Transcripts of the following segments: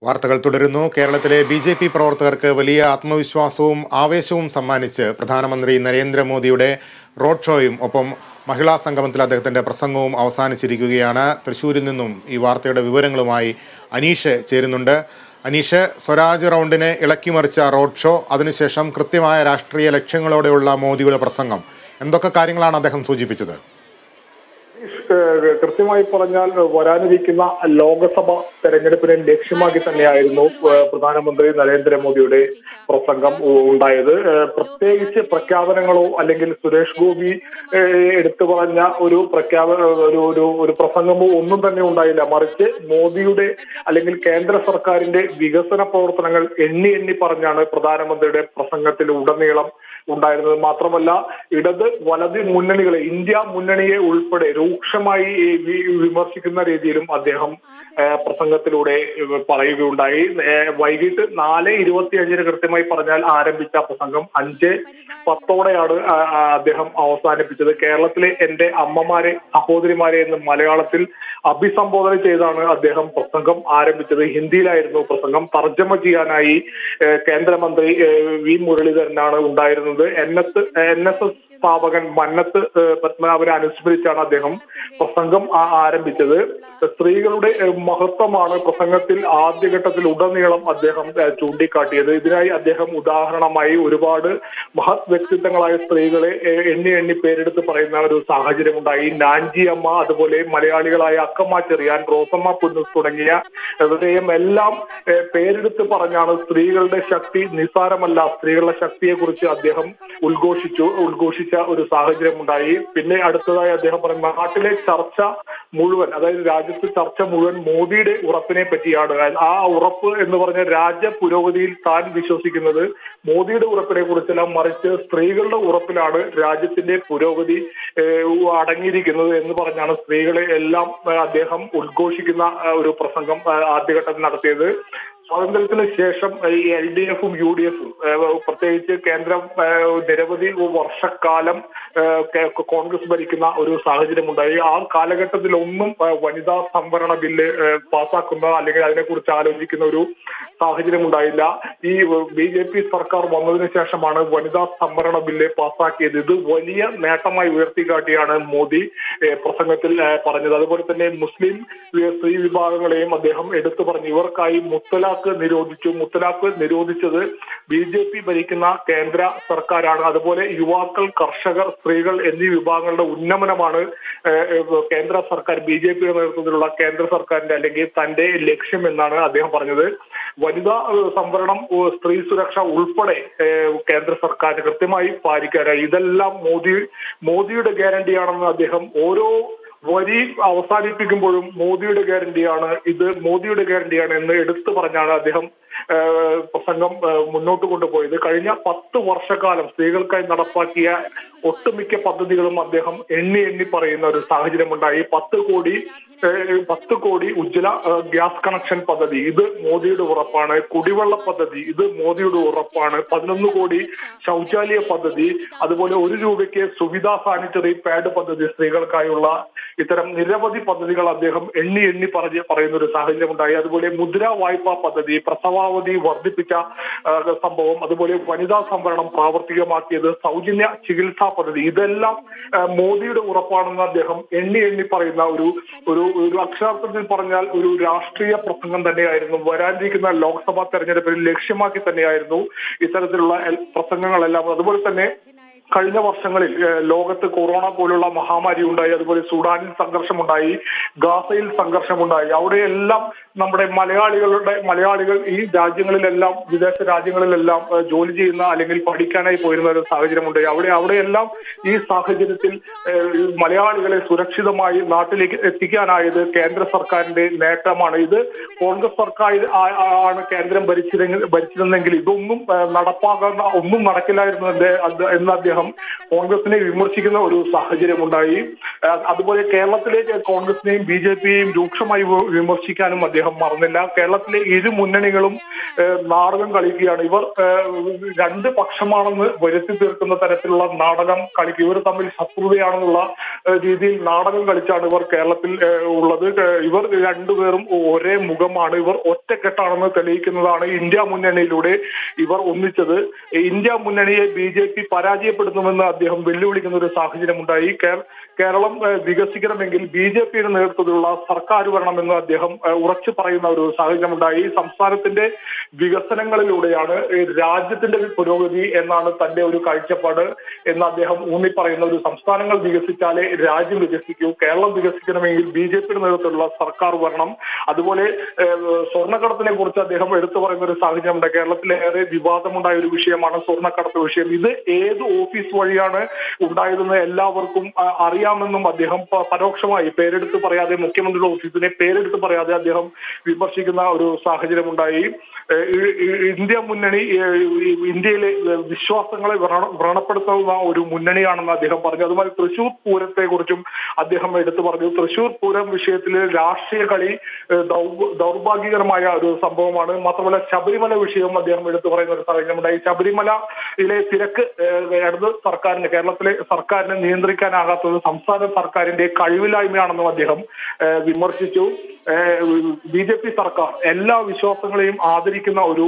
വാർത്തകൾ തുടരുന്നു. കേരളത്തിലെ ബി.ജെ.പി. പ്രവർത്തകർക്ക് വലിയ ആത്മവിശ്വാസവും ആവേശവും സമ്മാനിച്ച് പ്രധാനമന്ത്രി നരേന്ദ്രമോദിയുടെ റോഡ് ഷോയും ഒപ്പം മഹിളാ സംഗമത്തിൽ അദ്ദേഹത്തിൻ്റെ പ്രസംഗവും അവസാനിച്ചിരിക്കുകയാണ്. തൃശ്ശൂരിൽ നിന്നും ഈ വാർത്തയുടെ വിവരങ്ങളുമായി അനീഷ് ചേരുന്നുണ്ട്. അനീഷ്, സ്വരാജ് റൗണ്ടിനെ ഇളക്കിമറിച്ച റോഡ് ഷോ, അതിനുശേഷം കൃത്യമായ രാഷ്ട്രീയ ലക്ഷ്യങ്ങളോടെയുള്ള മോദിയുടെ പ്രസംഗം, എന്തൊക്കെ കാര്യങ്ങളാണ് അദ്ദേഹം സൂചിപ്പിച്ചത്? കൃത്യമായി പറഞ്ഞാൽ വരാനിരിക്കുന്ന ലോക്സഭ തെരഞ്ഞെടുപ്പിനെ ലക്ഷ്യമാക്കി തന്നെയായിരുന്നു പ്രധാനമന്ത്രി നരേന്ദ്രമോദിയുടെ പ്രസംഗം ഉണ്ടായത്. പ്രത്യേകിച്ച് പ്രഖ്യാപനങ്ങളോ അല്ലെങ്കിൽ സുരേഷ് ഗോപി എടുത്തു പറഞ്ഞ ഒരു ഒരു പ്രസംഗമോ ഒന്നും തന്നെ ഉണ്ടായില്ല. മറിച്ച് മോദിയുടെ അല്ലെങ്കിൽ കേന്ദ്ര സർക്കാരിന്റെ വികസന പ്രവർത്തനങ്ങൾ എണ്ണി പറഞ്ഞാണ് പ്രധാനമന്ത്രിയുടെ പ്രസംഗത്തിൽ ഉടനീളം ഉണ്ടായിരുന്നത്. മാത്രമല്ല, ഇടത് വലത് മുന്നണികളെ, ഇന്ത്യ മുന്നണിയെ ഉൾപ്പെടെ രൂക്ഷമായി വിമർശിക്കുന്ന രീതിയിലും അദ്ദേഹം പ്രസംഗത്തിലൂടെ പറയുകയുണ്ടായി. വൈകിട്ട് 4:25 കൃത്യമായി പറഞ്ഞാൽ ആരംഭിച്ച പ്രസംഗം 5:10 അദ്ദേഹം അവസാനിപ്പിച്ചത്. കേരളത്തിലെ എന്റെ അമ്മമാരെ, സഹോദരിമാരെ എന്ന് മലയാളത്തിൽ അഭിസംബോധന ചെയ്താണ് അദ്ദേഹം പ്രസംഗം ആരംഭിച്ചത്. ഹിന്ദിയിലായിരുന്നു പ്രസംഗം. തർജ്ജമ ചെയ്യാനായി കേന്ദ്രമന്ത്രി വി മുരളീധരനാണ് ഉണ്ടായിരുന്നത്. NSS സ്ഥാപകൻ മന്നത്ത് പത്മനാഭനെ അനുസ്മരിച്ചാണ് അദ്ദേഹം പ്രസംഗം ആരംഭിച്ചത്. സ്ത്രീകളുടെ മഹത്വമാണ് പ്രസംഗത്തിൽ ആദ്യഘട്ടത്തിൽ ഉടനീളം അദ്ദേഹം ചൂണ്ടിക്കാട്ടിയത്. ഇതിനായി അദ്ദേഹം ഉദാഹരണമായി ഒരുപാട് മഹത് വ്യക്തിത്വങ്ങളായ സ്ത്രീകളെ എണ്ണി പേരെടുത്ത് പറയുന്ന ഒരു സാഹചര്യം ഉണ്ടായി. നാഞ്ചി അമ്മ, അതുപോലെ മലയാളികളായ അക്കമ്മ ചെറിയാൻ, റോസമ്മ പുന്നൂസ് തുടങ്ങിയ ഇവരെയും എല്ലാം പേരെടുത്ത് പറഞ്ഞാണ് സ്ത്രീകളുടെ ശക്തി നിസ്സാരമല്ല, സ്ത്രീകളുടെ ശക്തിയെ കുറിച്ച് അദ്ദേഹം ഉദ്ഘോഷിച്ച ഒരു സാഹചര്യം ഉണ്ടായി. പിന്നെ അടുത്തതായി അദ്ദേഹം പറഞ്ഞു, നാട്ടിലെ ചർച്ച മുഴുവൻ, അതായത് രാജ്യത്ത് ചർച്ച മുഴുവൻ മോദിയുടെ ഉറപ്പിനെ പറ്റിയാണ്. ആ ഉറപ്പ് എന്ന് പറഞ്ഞ രാജ്യ പുരോഗതിയിൽ താൻ വിശ്വസിക്കുന്നത് മോദിയുടെ ഉറപ്പിനെ കുറിച്ചല്ല, മറിച്ച് സ്ത്രീകളുടെ ഉറപ്പിലാണ് രാജ്യത്തിന്റെ പുരോഗതി അടങ്ങിയിരിക്കുന്നത് എന്ന് പറഞ്ഞാണ് സ്ത്രീകളെ എല്ലാം അദ്ദേഹം ഉദ്ഘോഷിക്കുന്ന ഒരു പ്രസംഗം ആദ്യഘട്ടത്തിൽ നടത്തിയത്. സ്വാതന്ത്ര്യത്തിന് ശേഷം ഈ LDFും UDFും പ്രത്യേകിച്ച് കേന്ദ്രം നിരവധി വർഷക്കാലം കോൺഗ്രസ് ഭരിക്കുന്ന ഒരു സാഹചര്യം ഉണ്ടായി. ആ കാലഘട്ടത്തിലൊന്നും വനിതാ സംവരണ ബില്ല് പാസ്സാക്കുന്ന അല്ലെങ്കിൽ അതിനെക്കുറിച്ച് ആലോചിക്കുന്ന ഒരു സാഹചര്യം ഉണ്ടായില്ല. ഈ BJP സർക്കാർ വന്നതിന് ശേഷമാണ് വനിതാ സംവരണ ബില്ല് പാസ്സാക്കിയത്. ഇത് വലിയ നേട്ടമായി ഉയർത്തിക്കാട്ടിയാണ് മോദി പ്രസംഗത്തിൽ പറഞ്ഞത്. അതുപോലെ തന്നെ മുസ്ലിം സ്ത്രീ വിഭാഗങ്ങളെയും അദ്ദേഹം എടുത്തു പറഞ്ഞു. ഇവർക്കായി മുത്തലാഖ് നിരോധിച്ചു. മുത്തലാഖ് നിരോധിച്ചത് BJP ഭരിക്കുന്ന കേന്ദ്ര സർക്കാരാണ്. അതുപോലെ യുവാക്കൾ, കർഷകർ, സ്ത്രീകൾ എന്നീ വിഭാഗങ്ങളുടെ ഉന്നമനമാണ് കേന്ദ്ര സർക്കാർ, BJPയുടെ നേതൃത്വത്തിലുള്ള കേന്ദ്ര സർക്കാരിന്റെ അല്ലെങ്കിൽ തന്റെ ലക്ഷ്യം എന്നാണ് അദ്ദേഹം പറഞ്ഞത്. വനിതാ സംവരണം, സ്ത്രീ സുരക്ഷ ഉൾപ്പെടെ കേന്ദ്ര സർക്കാരിന് കൃത്യമായി പാലിക്കാനായി. ഇതെല്ലാം മോദിയുടെ ഗ്യാരണ്ടിയാണെന്ന് അദ്ദേഹം ഓരോ വരി അവസാനിപ്പിക്കുമ്പോഴും മോദിയുടെ ഗ്യാരണ്ടിയാണ്, ഇത് മോദിയുടെ ഗ്യാരണ്ടിയാണ് എന്ന് എടുത്തു പറഞ്ഞാണ് അദ്ദേഹം പ്രസംഗം മുന്നോട്ട് കൊണ്ടുപോയത്. കഴിഞ്ഞ 10 വർഷക്കാലം സ്ത്രീകൾക്കായി നടപ്പാക്കിയ ഒട്ടുമിക്ക പദ്ധതികളും അദ്ദേഹം എണ്ണി പറയുന്ന ഒരു സാഹചര്യം ഉണ്ടായി. 10 കോടി ഉജ്ജ്വല ഗ്യാസ് കണക്ഷൻ പദ്ധതി, ഇത് മോദിയുടെ ഉറപ്പാണ്. കുടിവെള്ള പദ്ധതി, ഇത് മോദിയുടെ ഉറപ്പാണ്. 11 കോടി ശൗചാലയ പദ്ധതി, അതുപോലെ 1 രൂപയ്ക്ക് സുവിധാ സാനിറ്ററി പാഡ് പദ്ധതി, സ്ത്രീകൾക്കായുള്ള ഇത്തരം നിരവധി പദ്ധതികൾ അദ്ദേഹം എണ്ണി പറയുന്ന ഒരു സാഹചര്യം ഉണ്ടായി. അതുപോലെ മുദ്രാ വായ്പാ പദ്ധതി, പ്രസവാവധി വർദ്ധിപ്പിച്ച സംഭവം, അതുപോലെ വനിതാ സംവരണം പ്രാവർത്തികമാക്കിയത്, സൗജന്യ ചികിത്സാ പദ്ധതി, ഇതെല്ലാം മോദിയുടെ ഉറപ്പാണെന്ന് അദ്ദേഹം എണ്ണി പറയുന്ന ഒരു അക്ഷരാർത്ഥത്തിൽ പറഞ്ഞാൽ ഒരു രാഷ്ട്രീയ പ്രസംഗം തന്നെയായിരുന്നു. വരാനിരിക്കുന്ന ലോക്സഭാ തെരഞ്ഞെടുപ്പിൽ ലക്ഷ്യമാക്കി തന്നെയായിരുന്നു ഇത്തരത്തിലുള്ള പ്രസംഗങ്ങളെല്ലാം. അതുപോലെ തന്നെ കഴിഞ്ഞ വർഷങ്ങളിൽ ലോകത്ത് കൊറോണ പോലുള്ള മഹാമാരി ഉണ്ടായി, അതുപോലെ സുഡാനിൽ സംഘർഷമുണ്ടായി, ഗാസയിൽ സംഘർഷമുണ്ടായി. അവിടെയെല്ലാം നമ്മുടെ മലയാളികൾ ഈ രാജ്യങ്ങളിലെല്ലാം, വിദേശ രാജ്യങ്ങളിലെല്ലാം ജോലി ചെയ്യുന്ന അല്ലെങ്കിൽ പഠിക്കാനായി പോയിരുന്ന ഒരു സാഹചര്യമുണ്ടായി. അവിടെയെല്ലാം ഈ സാഹചര്യത്തിൽ മലയാളികളെ സുരക്ഷിതമായി നാട്ടിലേക്ക് എത്തിക്കാനായത് കേന്ദ്ര സർക്കാരിന്റെ നേട്ടമാണ്. ഇത് കോൺഗ്രസ് സർക്കാർ ആണ് കേന്ദ്രം ഭരിച്ചിരുന്നെങ്കിൽ ഇതൊന്നും നടപ്പാകാൻ ഒന്നും നടക്കില്ലായിരുന്നു എന്ന് അദ്ദേഹം അദ്ദേഹം കോൺഗ്രസിനെ വിമർശിക്കുന്ന ഒരു സാഹചര്യമുണ്ടായി. അതുപോലെ കേരളത്തിലെ കോൺഗ്രസിനെയും BJP-യെയും രൂക്ഷമായി വിമർശിക്കാനും അദ്ദേഹം മറന്നില്ല. കേരളത്തിലെ ഇരു മുന്നണികളും നാടകം കളിക്കുകയാണ്. ഇവർ രണ്ട് പക്ഷമാണെന്ന് വരുത്തി തീർക്കുന്ന തരത്തിലുള്ള നാടകം കളിക്കുക. ഇവർ തമ്മിൽ ശത്രുതയാണെന്നുള്ള രീതിയിൽ നാടകം കളിച്ചാണ് ഇവർ കേരളത്തിൽ ഉള്ളത്. ഇവർ രണ്ടുപേരും ഒരേ മുഖമാണ്. ഇവർ ഒറ്റക്കെട്ടാണെന്ന് തെളിയിക്കുന്നതാണ് ഇന്ത്യ മുന്നണിയിലൂടെ ഇവർ ഒന്നിച്ചത്. ഇന്ത്യ മുന്നണിയെ BJP പരാജയപ്പെടുത്തുമെന്ന് അദ്ദേഹം വെല്ലുവിളിക്കുന്ന ഒരു സാഹചര്യമുണ്ടായി. കേരളം വികസിക്കണമെങ്കിൽ BJP-യുടെ നേതൃത്വത്തിലുള്ള സർക്കാർ വരണമെന്ന് അദ്ദേഹം ഉറച്ചു പറയുന്ന ഒരു സാഹചര്യമുണ്ടായി. സംസ്ഥാനത്തിന്റെ വികസനങ്ങളിലൂടെയാണ് രാജ്യത്തിന്റെ പുരോഗതി എന്നാണ് തന്റെ ഒരു കാഴ്ചപ്പാട് എന്ന് അദ്ദേഹം ഊന്നി പറയുന്ന ഒരു സംസ്ഥാനങ്ങൾ വികസിച്ചാലേ രാജ്യം വികസിക്കൂ. കേരളം വികസിക്കണമെങ്കിൽ BJP-യുടെ നേതൃത്വത്തിലുള്ള സർക്കാർ വരണം. അതുപോലെ സ്വർണ്ണക്കടത്തിനെ കുറിച്ച് അദ്ദേഹം എടുത്തു പറയുന്ന ഒരു സാഹചര്യമുണ്ട്. കേരളത്തിലേറെ വിവാദമുണ്ടായ ഒരു വിഷയമാണ് സ്വർണ്ണക്കടത്ത് വിഷയം. ഇത് ഏത് ഓഫീസ് വഴിയാണ് ഉണ്ടായതെന്ന് എല്ലാവർക്കും അറിയാമെന്നും അദ്ദേഹം പരോക്ഷമായി പേരെടുത്ത് പറയാതെ, മുഖ്യമന്ത്രിയുടെ ഓഫീസിനെ പേരെടുത്ത് പറയാതെ അദ്ദേഹം വിമർശിക്കുന്ന ഒരു സാഹചര്യമുണ്ടായി. ഇന്ത്യ മുന്നണി ഇന്ത്യയിലെ വിശ്വാസങ്ങളെ വ്രണപ്പെടുത്തുന്ന ഒരു മുന്നണിയാണെന്ന് അദ്ദേഹം പറഞ്ഞു. അതുപോലെ തൃശൂർ പൂരത്തെ കുറിച്ചും അദ്ദേഹം എടുത്തു പറഞ്ഞു. തൃശൂർ പൂരം വിഷയത്തിൽ രാഷ്ട്രീയ കളി ദൗർഭാഗ്യകരമായ ഒരു സംഭവമാണ്. മാത്രമല്ല ശബരിമല വിഷയവും അദ്ദേഹം എടുത്തു പറയുന്ന ഒരു സാഹചര്യമുണ്ടായി. ശബരിമലയിലെ തിരക്ക് കേരളത്തിലെ സർക്കാരിനെ നിയന്ത്രിക്കാനാകാത്തത് സംസ്ഥാന സർക്കാരിന്റെ കഴിവില്ലായ്മയാണെന്നും അദ്ദേഹം വിമർശിച്ചു. BJP സർക്കാർ എല്ലാ വിശ്വാസങ്ങളെയും ആദരിക്കുന്ന ഒരു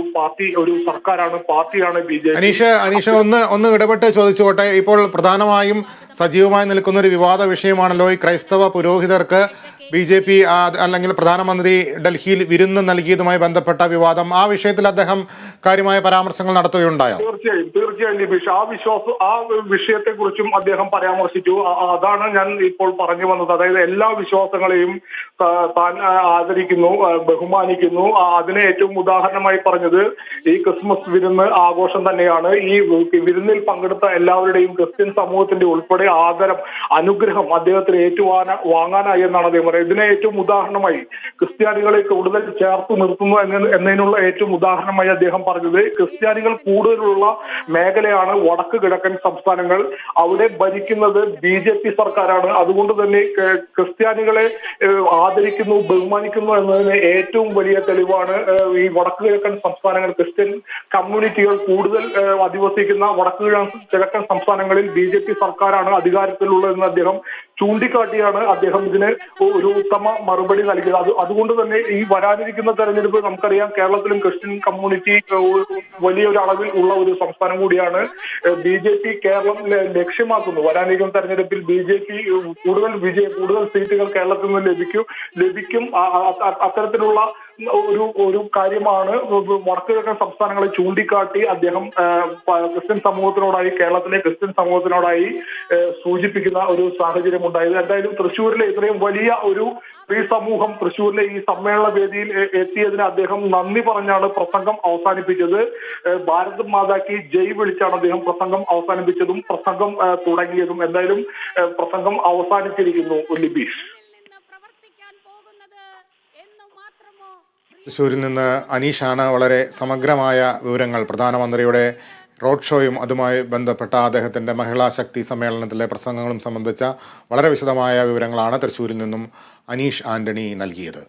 പാർട്ടിയാണ് BJP. അനീഷ് ഒന്ന് ഇടപെട്ട് ചോദിച്ചോട്ടെ. ഇപ്പോൾ പ്രധാനമായും സജീവമായി നിൽക്കുന്ന ഒരു വിവാദ വിഷയമാണല്ലോ ഈ ക്രൈസ്തവ പുരോഹിതർക്ക് BJP അല്ലെങ്കിൽ പ്രധാനമന്ത്രി ഡൽഹിയിൽ വിരുന്ന് നൽകിയതുമായി ബന്ധപ്പെട്ട വിവാദം. ആ വിഷയത്തിൽ അദ്ദേഹം കാര്യമായ പരാമർശങ്ങൾ നടത്തുകയുണ്ടായോ? തീർച്ചയായും ലിബീഷ്, ആ വിഷയത്തെ കുറിച്ചും അദ്ദേഹം പരാമർശിച്ചു. അതാണ് ഞാൻ ഇപ്പോൾ പറഞ്ഞു വന്നത്. അതായത് എല്ലാ വിശ്വാസങ്ങളെയും താൻ ആദരിക്കുന്നു, ബഹുമാനിക്കുന്നു. അതിനെ ഏറ്റവും ഉദാഹരണമായി പറഞ്ഞത് ഈ ക്രിസ്മസ് വിരുന്ന് ആഘോഷം തന്നെയാണ്. ഈ വിരുന്നിൽ പങ്കെടുത്ത എല്ലാവരുടെയും ക്രിസ്ത്യൻ സമൂഹത്തിന്റെ ഉൾപ്പെടെ ആദരം, അനുഗ്രഹം അദ്ദേഹത്തിന് വാങ്ങാനായി എന്നാണ് അദ്ദേഹം പറയുന്നത്. ഇതിനെ ഏറ്റവും ഉദാഹരണമായി ക്രിസ്ത്യാനികളെ കൂടുതൽ ചേർത്ത് നിർത്തുന്നു എന്നതിനുള്ള ഏറ്റവും ഉദാഹരണമായി അദ്ദേഹം പറഞ്ഞത് ക്രിസ്ത്യാനികൾ കൂടുതലുള്ള മേഖലയാണ് വടക്ക് കിഴക്കൻ സംസ്ഥാനങ്ങൾ. അവിടെ ഭരിക്കുന്നത് BJP സർക്കാരാണ്. അതുകൊണ്ട് തന്നെ ക്രിസ്ത്യാനികളെ ആദരിക്കുന്നു, ബഹുമാനിക്കുന്നു എന്നതിന് ഏറ്റവും വലിയ തെളിവാണ് ഈ വടക്ക് കിഴക്കൻ സംസ്ഥാനങ്ങൾ, ക്രിസ്ത്യൻ കമ്മ്യൂണിറ്റികൾ കൂടുതൽ അധിവസിക്കുന്ന വടക്ക് കിഴക്കൻ സംസ്ഥാനങ്ങളിൽ BJP സർക്കാരാണ് അധികാരത്തിലുള്ളതെന്ന് അദ്ദേഹം ചൂണ്ടിക്കാട്ടിയാണ് അദ്ദേഹം ഇതിന് ഒരു ഉത്തമ മറുപടി നൽകിയത്. അതുകൊണ്ട് തന്നെ ഈ വരാനിരിക്കുന്ന തെരഞ്ഞെടുപ്പ് നമുക്കറിയാം, കേരളത്തിലും ക്രിസ്ത്യൻ കമ്മ്യൂണിറ്റി വലിയൊരു അളവിൽ ഉള്ള ഒരു സംസ്ഥാനം കൂടിയാണ്. BJP കേരളം ലക്ഷ്യമാക്കുന്നു. വരാനിരിക്കുന്ന തെരഞ്ഞെടുപ്പിൽ BJP കൂടുതൽ സീറ്റുകൾ കേരളത്തിൽ നിന്ന് ലഭിക്കും. അത്തരത്തിലുള്ള ഒരു കാര്യമാണ് വടക്ക് കിഴക്കൻ സംസ്ഥാനങ്ങളെ ചൂണ്ടിക്കാട്ടി അദ്ദേഹം ക്രിസ്ത്യൻ സമൂഹത്തിനോടായി, കേരളത്തിലെ ക്രിസ്ത്യൻ സമൂഹത്തിനോടായി സൂചിപ്പിക്കുന്ന ഒരു സാഹചര്യം ഉണ്ടായത്. എന്തായാലും തൃശ്ശൂരിലെ ഇത്രയും വലിയ ഒരു സ്ത്രീ സമൂഹം തൃശ്ശൂരിലെ ഈ സമ്മേളന വേദിയിൽ എത്തിയതിന് അദ്ദേഹം നന്ദി പറഞ്ഞാണ് പ്രസംഗം അവസാനിപ്പിച്ചത്. ഭാരത് മാതാക്ക് ജയ് വിളിച്ചാണ് അദ്ദേഹം പ്രസംഗം അവസാനിപ്പിച്ചതും പ്രസംഗം തുടങ്ങിയതും. എന്തായാലും പ്രസംഗം അവസാനിച്ചിരിക്കുന്നു ലിബീഷ്. തൃശ്ശൂരിൽ നിന്ന് അനീഷാണ് വളരെ സമഗ്രമായ വിവരങ്ങൾ, പ്രധാനമന്ത്രിയുടെ റോഡ് ഷോയും അതുമായി ബന്ധപ്പെട്ട അദ്ദേഹത്തിൻ്റെ മഹിളാ ശക്തി സമ്മേളനത്തിലെ പ്രസംഗങ്ങളും സംബന്ധിച്ച വളരെ വിശദമായ വിവരങ്ങളാണ് തൃശ്ശൂരിൽ നിന്നും അനീഷ് ആൻ്റണി നൽകിയത്.